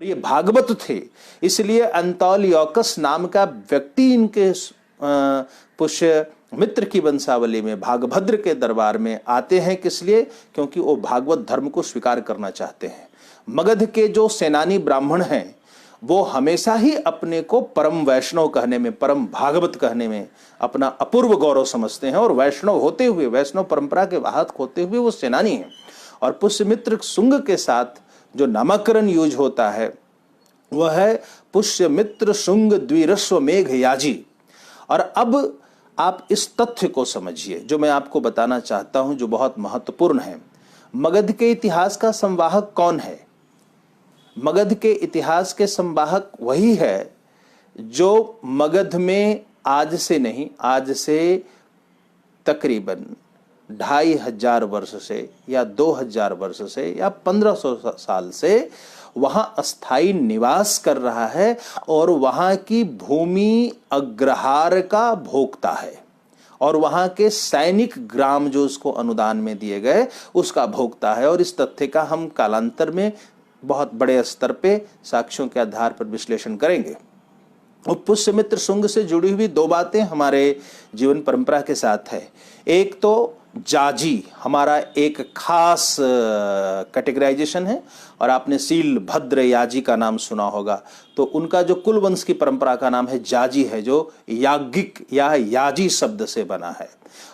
ये भागवत थे, इसलिए अंतोलियोकस नाम का व्यक्ति इनके पुष्य मित्र की वंशावली में भागभद्र के दरबार में आते हैं। किस लिए? क्योंकि वो भागवत धर्म को स्वीकार करना चाहते हैं। मगध के जो सेनानी ब्राह्मण हैं वो हमेशा ही अपने को परम वैष्णव कहने में, परम भागवत कहने में अपना अपूर्व गौरव समझते हैं, और वैष्णव होते हुए, वैष्णव परंपरा के वाहक होते हुए वो सेनानी हैं। और पुष्यमित्र शुंग के साथ जो नामकरण यूज होता है वह है पुष्यमित्र शुंग द्विरस्व मेघ याजी। और अब आप इस तथ्य को समझिए जो मैं आपको बताना चाहता हूं, जो बहुत महत्वपूर्ण है। मगध के इतिहास का संवाहक कौन है? मगध के इतिहास के संवाहक वही है जो मगध में आज से नहीं, आज से तकरीबन 2500 वर्ष से या 2000 वर्ष से या 1500 साल से वहां अस्थायी निवास कर रहा है और वहां की भूमि अग्रहार का भोक्ता है, और वहां के सैनिक ग्राम जो उसको अनुदान में दिए गए उसका भोक्ता है। और इस तथ्य का हम कालांतर में बहुत बड़े स्तर पे साक्ष्यों के आधार पर विश्लेषण करेंगे। पुष्यमित्र शुंग से जुड़ी हुई दो बातें हमारे जीवन परंपरा के साथ है। एक तो जाजी हमारा एक खास कैटेगराइजेशन है, और आपने सील भद्र याजी का नाम सुना होगा, तो उनका जो कुल वंश की परंपरा का नाम है जाजी है, जो याज्ञिक या याजी शब्द से बना है,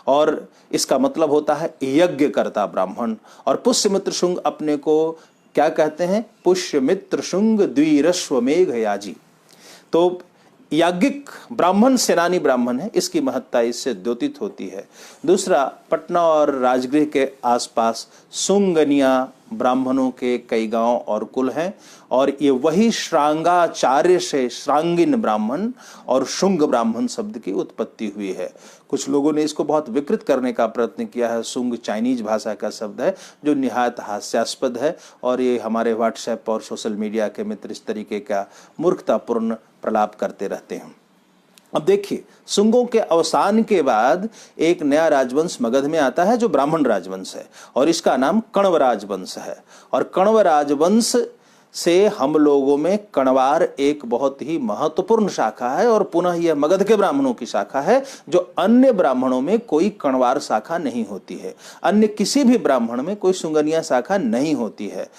और इसका मतलब होता है यज्ञ करता ब्राह्मण। और पुष्यमित्र शुंग अपने को क्या कहते हैं? पुष्यमित्र शुंग द्विरस्व मेघ याजी। तो याज्ञिक ब्राह्मण सेनानी ब्राह्मण है, इसकी महत्ता इससे द्योतित होती है। दूसरा, पटना और राजगृह के आसपास सुंगनिया ब्राह्मणों के कई गांव और कुल हैं, और ये वही श्रांगाचार्य से श्रांगिन ब्राह्मण और शुंग ब्राह्मण शब्द की उत्पत्ति हुई है। कुछ लोगों ने इसको बहुत विकृत करने का प्रयत्न किया है। शुंग चाइनीज भाषा का शब्द है जो निहायत हास्यास्पद है, और ये हमारे व्हाट्सएप और सोशल मीडिया के मित्र इस तरीके का मूर्खतापूर्ण प्रलाप करते रहते हैं। अब देखिए, शुंगों के अवसान के बाद एक नया राजवंश मगध में आता है जो ब्राह्मण राजवंश है, और इसका नाम कण्व राजवंश है। और कण्व राजवंश से हम लोगों में कण्वार एक बहुत ही महत्वपूर्ण शाखा है, और पुनः यह मगध के ब्राह्मणों की शाखा है, जो अन्य ब्राह्मणों में कोई कण्वार शाखा नहीं होती है। अन्य किसी भी ब्राह्मण में कोई सुंगनिया शाखा नहीं होती है।